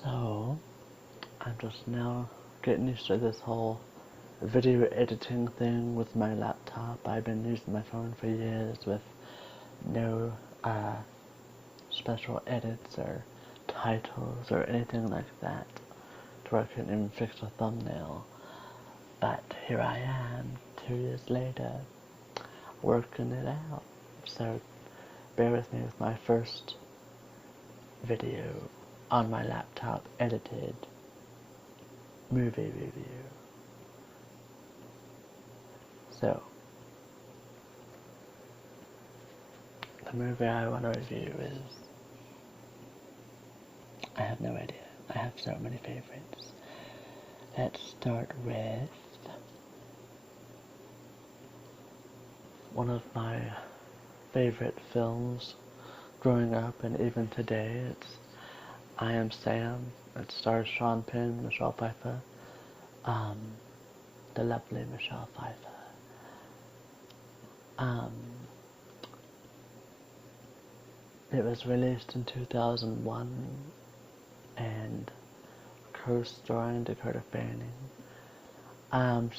So, I'm just now getting used to this whole video editing thing with my laptop. I've been using my phone for years with no special edits or titles or anything like that to where I couldn't even fix a thumbnail. But here I am, 2 years later, working it out. So bear with me with my first video on my laptop edited movie review. So, the movie I want to review is, I have no idea. I have so many favorites. Let's start with one of my favorite films growing up and even today. It's I Am Sam. It stars Sean Penn, Michelle Pfeiffer, the lovely Michelle Pfeiffer. It was released in 2001 and co-starring Dakota Fanning.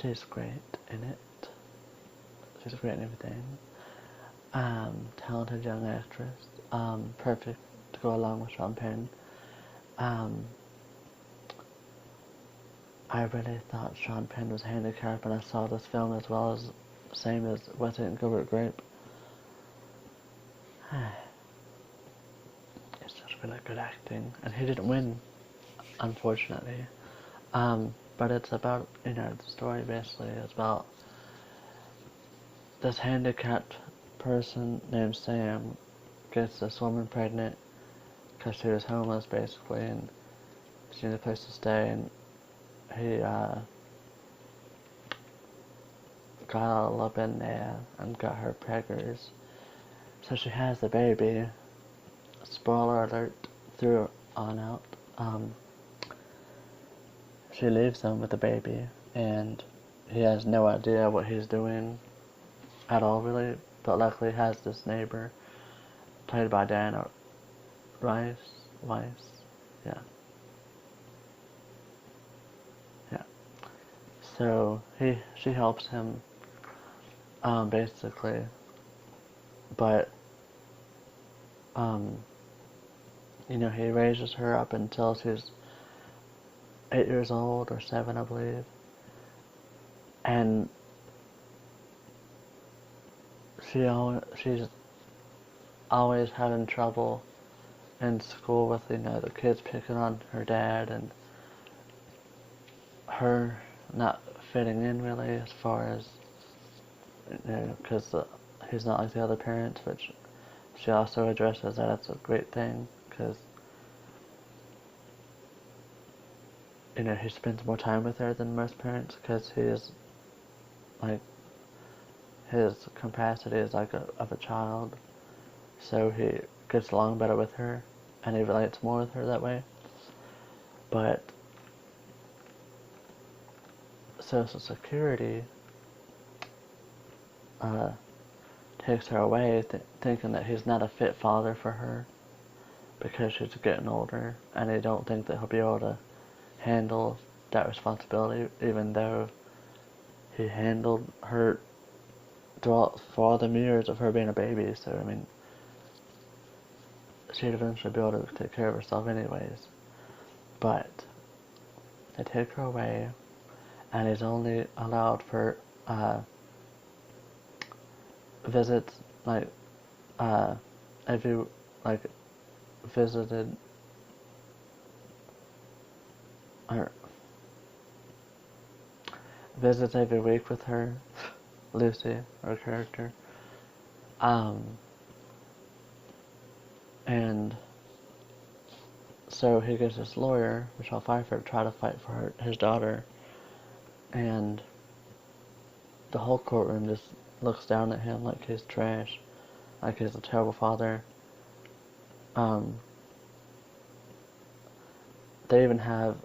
She's great in it. She's great in everything. Talented young actress. Perfect to go along with Sean Penn. I really thought Sean Penn was handicapped when I saw this film, as well as same as was it in Gilbert Grape. It's just really good acting, and he didn't win, unfortunately. But it's about, the story basically is about this handicapped person named Sam gets this woman pregnant because she was homeless basically, and she needed a place to stay, and he got all up in there and got her preggers. So she has the baby. Spoiler alert, through on out. She leaves him with the baby, and he has no idea what he's doing at all, really. But luckily, he has this neighbor, played by Diana Weiss. Yeah. So she helps him, basically, but he raises her up until she's 8 years old or 7, I believe, and she's always having trouble in school with the kids picking on her dad and her not fitting in really, as far as because he's not like the other parents, which she also addresses that it's a great thing because he spends more time with her than most parents because he is like his capacity is like of a child, so he gets along better with her and he relates more with her that way. But Social Security takes her away, thinking that he's not a fit father for her because she's getting older, and they don't think that he'll be able to handle that responsibility, even though he handled her throughout for all the years of her being a baby. So I mean, she'd eventually be able to take care of herself anyways. But they take her away, and he's only allowed for visits every visited or visits every week with her, Lucy, her character. And so he gets this lawyer, Michelle Pfeiffer, to try to fight for his daughter, and the whole courtroom just looks down at him like he's trash, like he's a terrible father. They even have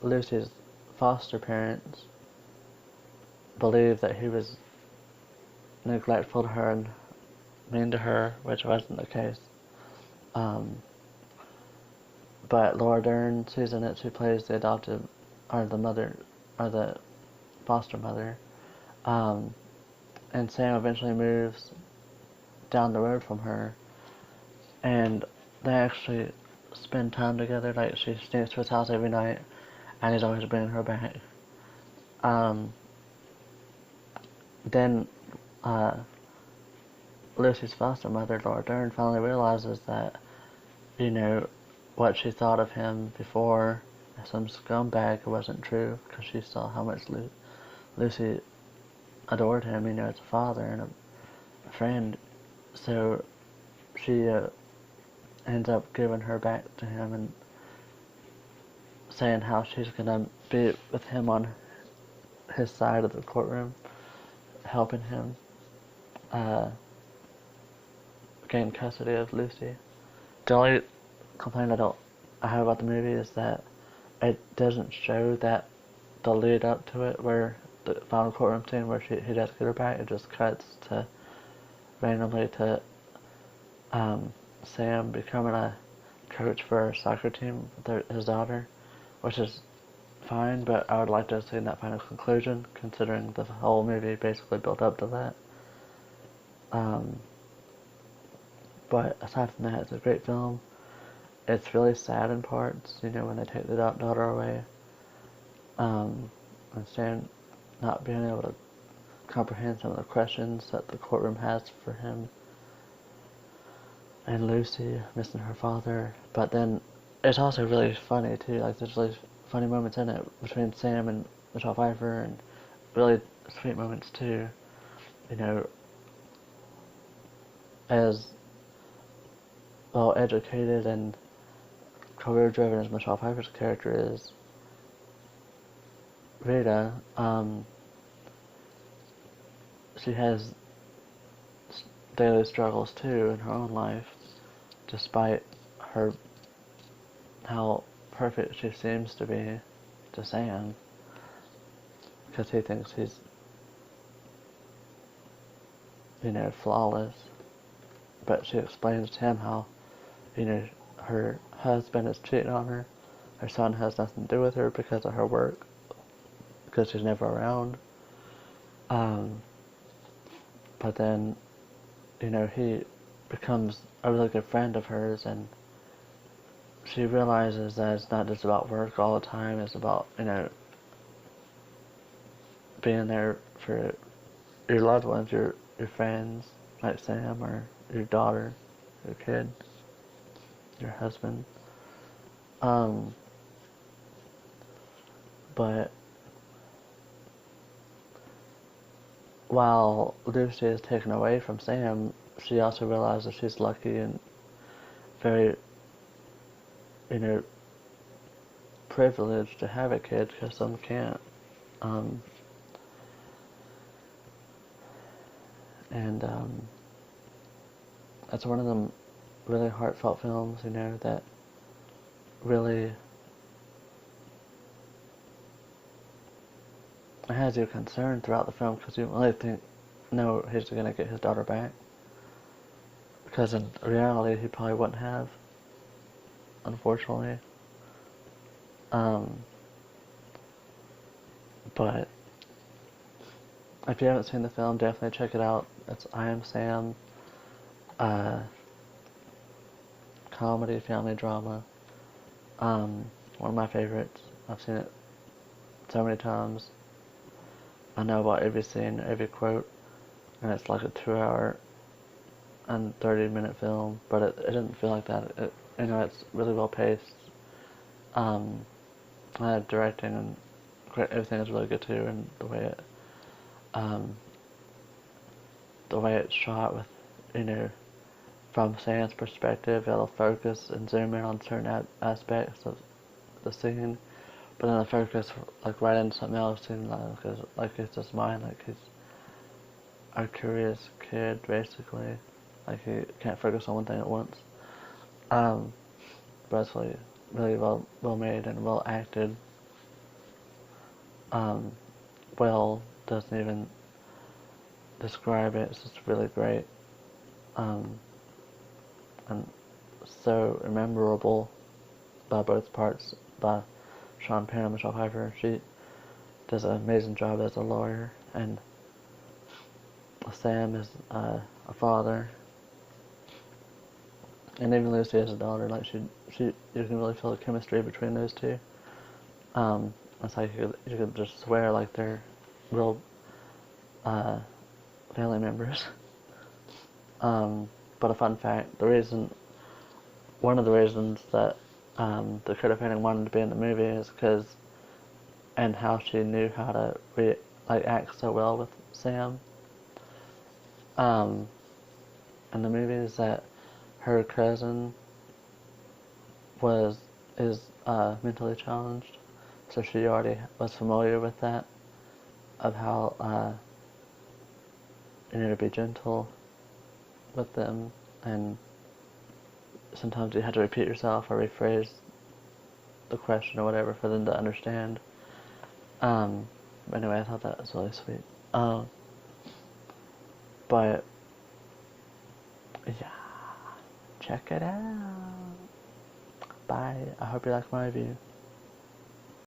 Lucy's foster parents believe that he was neglectful to her and mean to her, which wasn't the case. but Laura Dern, she's in it. She plays the adoptive, or the mother, or the foster mother. Um, and Sam eventually moves down the road from her, and they actually spend time together. Like, she sneaks to his house every night, and he's always bringing her back. Then Lucy's foster mother, Laura Dern, finally realizes that, what she thought of him before as some scumbag wasn't true, because she saw how much Lucy adored him, as a father and a friend. So she ends up giving her back to him and saying how she's gonna be with him on his side of the courtroom, helping him gain custody of Lucy. The only complaint I have about the movie is that it doesn't show that the lead up to it, where the final courtroom scene where he does get her back. It just cuts to randomly to Sam becoming a coach for a soccer team with his daughter, which is fine, but I would like to have seen that final conclusion, considering the whole movie basically built up to that. But aside from that, it's a great film. It's really sad in parts, when they take the daughter away. And Sam not being able to comprehend some of the questions that the courtroom has for him. And Lucy missing her father. But then it's also really funny too. Like, there's really funny moments in it between Sam and Michelle Pfeiffer, and really sweet moments too. As well educated and career driven as Michelle Pfeiffer's character is, Rita, she has daily struggles too in her own life, despite how perfect she seems to be to Sam, because he thinks he's, flawless. But she explains to him how, her husband is cheating on her. Her son has nothing to do with her because of her work, because she's never around. But then, he becomes a really good friend of hers, and she realizes that it's not just about work all the time. It's about, being there for your loved ones, your friends, like Sam, or your daughter, your kid, your husband. But while Lucy is taken away from Sam, she also realizes she's lucky and very, privileged to have a kid, because some can't. And it's one of them really heartfelt films, that really has you concerned throughout the film, because you really think, no, he's gonna get his daughter back. Because in reality, he probably wouldn't have, unfortunately. But if you haven't seen the film, definitely check it out. It's I Am Sam, comedy, family drama. One of my favorites. I've seen it so many times. I know about every scene, every quote, and it's like a 2 hour and 30-minute film, but it doesn't feel like that. It's really well paced. Directing and everything is really good too, and the way it's shot with, from Sam's perspective, it'll focus and zoom in on certain aspects of the scene, but then the focus like right into something else, and like it's just mine, like he's a curious kid basically, like he can't focus on one thing at once. But it's really well made and well acted. Well doesn't even describe it. It's just really great, and so memorable. by both parts, by Sean Penn and Michelle Pfeiffer. She does an amazing job as a lawyer, and Sam is a father, and even Lucy as a daughter. Like you can really feel the chemistry between those two. It's like you could just swear like they're real family members. But a fun fact: one of the reasons that Dakota Fanning wanted to be in the movie is because, and how she knew how to act so well with Sam. In the movie is that her cousin is mentally challenged, so she already was familiar with that, of how you need to be gentle with them, and sometimes you have to repeat yourself or rephrase the question or whatever for them to understand. But anyway, I thought that was really sweet. But yeah, check it out. Bye. I hope you like my review.